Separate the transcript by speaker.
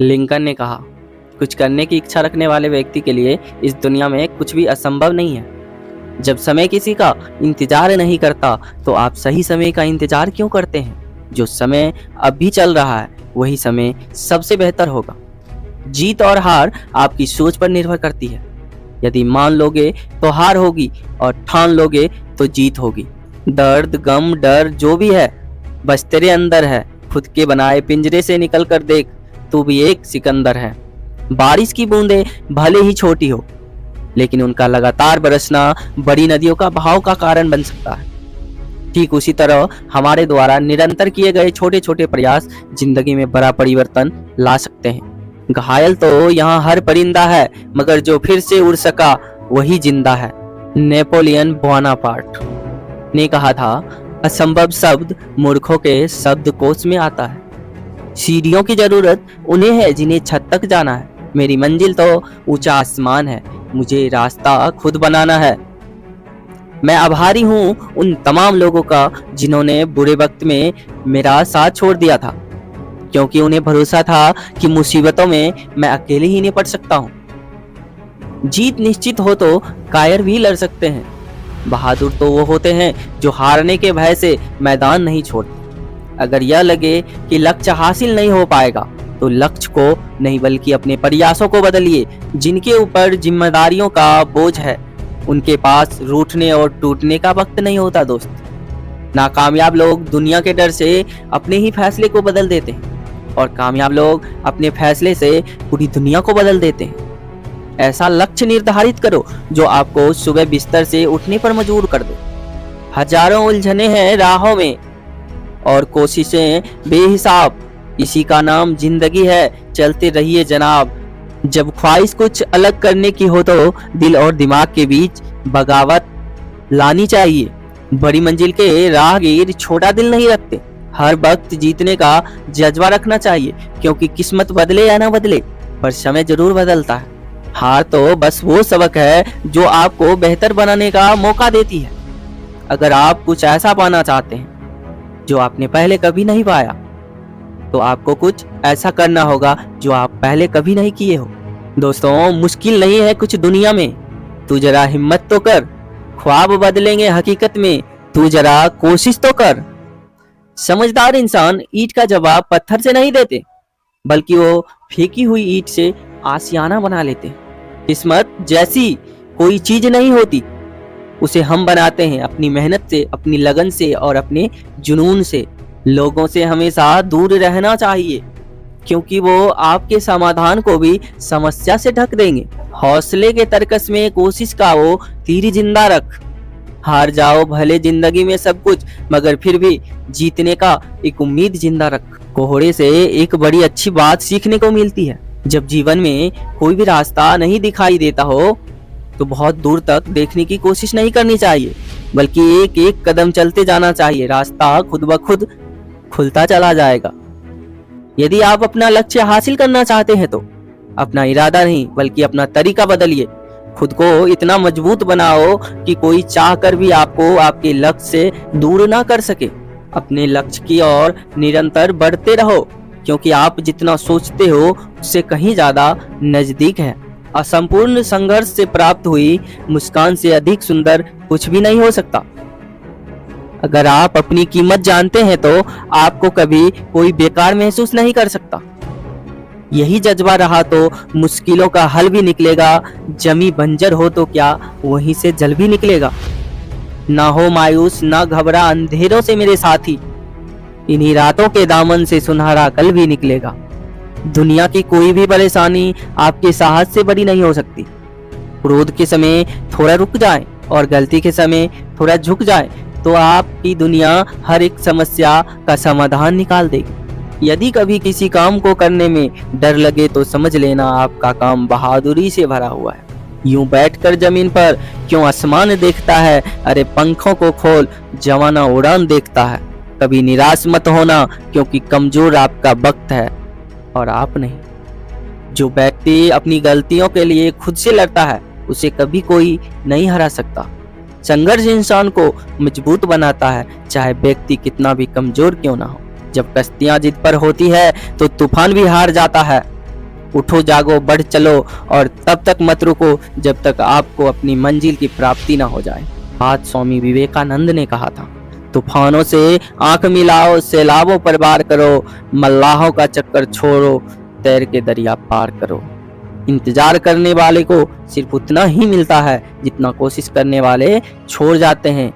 Speaker 1: Lincoln ने कहा, कुछ करने की इच्छा रखने वाले व्यक्ति के लिए इस दुनिया में कुछ भी असंभव नहीं है। जब समय किसी का इंतजार नहीं करता तो आप सही समय का इंतजार क्यों करते हैं? जो समय अभी चल रहा है वही समय सबसे बेहतर होगा। जीत और हार आपकी सोच पर निर्भर करती है। यदि मान लोगे तो हार होगी और ठान लोगे तो जीत होगी। दर्द, गम, डर जो भी है बस तेरे अंदर है। खुद के बनाए पिंजरे से निकल कर देख, तू भी एक सिकंदर है। बारिश की बूंदें भले ही छोटी हो, लेकिन उनका लगातार बरसना बड़ी नदियों का बहाव का कारण बन सकता है। ठीक उसी तरह हमारे द्वारा निरंतर किए गए छोटे छोटे प्रयास जिंदगी में बड़ा परिवर्तन ला सकते हैं। घायल तो यहाँ हर परिंदा है, मगर जो फिर से उड़ सका वही जिंदा है। नेपोलियन बोनापार्ट ने कहा था, असंभव शब्द मूर्खों के शब्दकोश में आता है। सीढ़ियों की जरूरत उन्हें है जिन्हें छत तक जाना है। मेरी मंजिल तो ऊंचा आसमान है, मुझे रास्ता खुद बनाना है। मैं आभारी हूँ उन तमाम लोगों का जिन्होंने बुरे वक्त में मेरा साथ छोड़ दिया था, क्योंकि उन्हें भरोसा था कि मुसीबतों में मैं अकेले ही निपट सकता हूँ। जीत निश्चित हो तो कायर भी लड़ सकते हैं। बहादुर तो वो होते हैं जो हारने के भय से मैदान नहीं छोड़ते। अगर यह लगे कि लक्ष्य हासिल नहीं हो पाएगा तो लक्ष्य को नहीं बल्कि अपने प्रयासों को बदलिए। जिनके ऊपर जिम्मेदारियों का बोझ है उनके पास रूठने और टूटने का वक्त नहीं होता दोस्त। नाकामयाब लोग दुनिया के डर से अपने ही फैसले को बदल देते हैं और कामयाब लोग अपने फैसले से पूरी दुनिया को बदल देते हैं। ऐसा लक्ष्य निर्धारित करो जो आपको सुबह बिस्तर से उठने पर मजबूर कर दे। हजारों उलझने हैं राहों में और कोशिशें बेहिसाब, इसी का नाम जिंदगी है। चलते रहिए जनाब। जब ख्वाहिश कुछ अलग करने की हो तो दिल और दिमाग के बीच बगावत लानी चाहिए। बड़ी मंजिल के राहगीर छोटा दिल नहीं रखते। हर वक्त जीतने का जज्बा रखना चाहिए, क्योंकि किस्मत बदले या ना बदले पर समय जरूर बदलता है। हार तो बस वो सबक है जो आपको बेहतर बनाने का मौका देती है। अगर आप कुछ ऐसा पाना चाहते हैं जो आपने पहले कभी नहीं पाया तो आपको कुछ ऐसा करना होगा जो आप पहले कभी नहीं किए हो। दोस्तों, मुश्किल नहीं है कुछ दुनिया में, तू जरा हिम्मत तो कर। ख्वाब बदलेंगे हकीकत में, तू जरा कोशिश तो कर। समझदार इंसान ईंट का जवाब पत्थर से नहीं देते, बल्कि वो फेंकी हुई ईंट से आशियाना बना लेते। किस्मत जैसी कोई चीज नहीं होती, उसे हम बनाते हैं अपनी मेहनत से, अपनी लगन से और अपने जुनून से। लोगों से हमेशा दूर रहना चाहिए, क्योंकि वो आपके समाधान को भी समस्या से ढक देंगे। हौसले के तरकस में कोशिश का वो तीर जिंदा रख। हार जाओ भले जिंदगी में सब कुछ, मगर फिर भी जीतने का एक उम्मीद जिंदा रख। कोहरे से एक बड़ी अच्छी बात सीखने को मिलती है। जब जीवन में कोई भी रास्ता नहीं दिखाई देता हो तो बहुत दूर तक देखने की कोशिश नहीं करनी चाहिए, बल्कि एक एक कदम चलते जाना चाहिए। रास्ता खुद ब खुद खुलता चला जाएगा। यदि आप अपना लक्ष्य हासिल करना चाहते हैं तो अपना इरादा नहीं बल्कि अपना तरीका बदलिए। खुद को इतना मजबूत बनाओ कि कोई चाह कर भी आपको आपके लक्ष्य से दूर ना कर सके। अपने लक्ष्य की ओर निरंतर बढ़ते रहो, क्योंकि आप जितना सोचते हो उससे कहीं ज्यादा नजदीक है। असंपूर्ण संघर्ष से प्राप्त हुई मुस्कान से अधिक सुंदर कुछ भी नहीं हो सकता। अगर आप अपनी कीमत जानते हैं तो आपको कभी कोई बेकार महसूस नहीं कर सकता। यही जज्बा रहा तो मुश्किलों का हल भी निकलेगा। जमी बंजर हो तो क्या वहीं से जल भी निकलेगा। ना हो मायूस, ना घबरा अंधेरों से मेरे साथी, इन्हीं रातों के दामन से सुनहरा कल भी निकलेगा। दुनिया की कोई भी परेशानी आपके साहस से बड़ी नहीं हो सकती। क्रोध के समय थोड़ा रुक जाएं और गलती के समय थोड़ा झुक जाएं तो आपकी दुनिया हर एक समस्या का समाधान निकाल देगी। यदि कभी किसी काम को करने में डर लगे तो समझ लेना आपका काम बहादुरी से भरा हुआ है। यूं बैठकर जमीन पर क्यों आसमान देखता है, अरे पंखों को खोल जवाना उड़ान देखता है। कभी निराश मत होना, क्योंकि कमजोर आपका वक्त है और आप नहीं। जो व्यक्ति अपनी गलतियों के लिए खुद से लड़ता है उसे कभी कोई नहीं हरा सकता। संघर्ष इंसान को मजबूत बनाता है, चाहे व्यक्ति कितना भी कमजोर क्यों ना हो। जब कश्तियां जिद पर होती है तो तूफान भी हार जाता है। उठो जागो बढ़ चलो और तब तक मत रुको जब तक आपको अपनी मंजिल की प्राप्ति ना हो जाए। बात स्वामी विवेकानंद ने कहा था। तूफानों से आंख मिलाओ, सैलाबों पर वार करो, मल्लाहों का चक्कर छोड़ो, तैर के दरिया पार करो। इंतजार करने वाले को सिर्फ उतना ही मिलता है जितना कोशिश करने वाले छोड़ जाते हैं।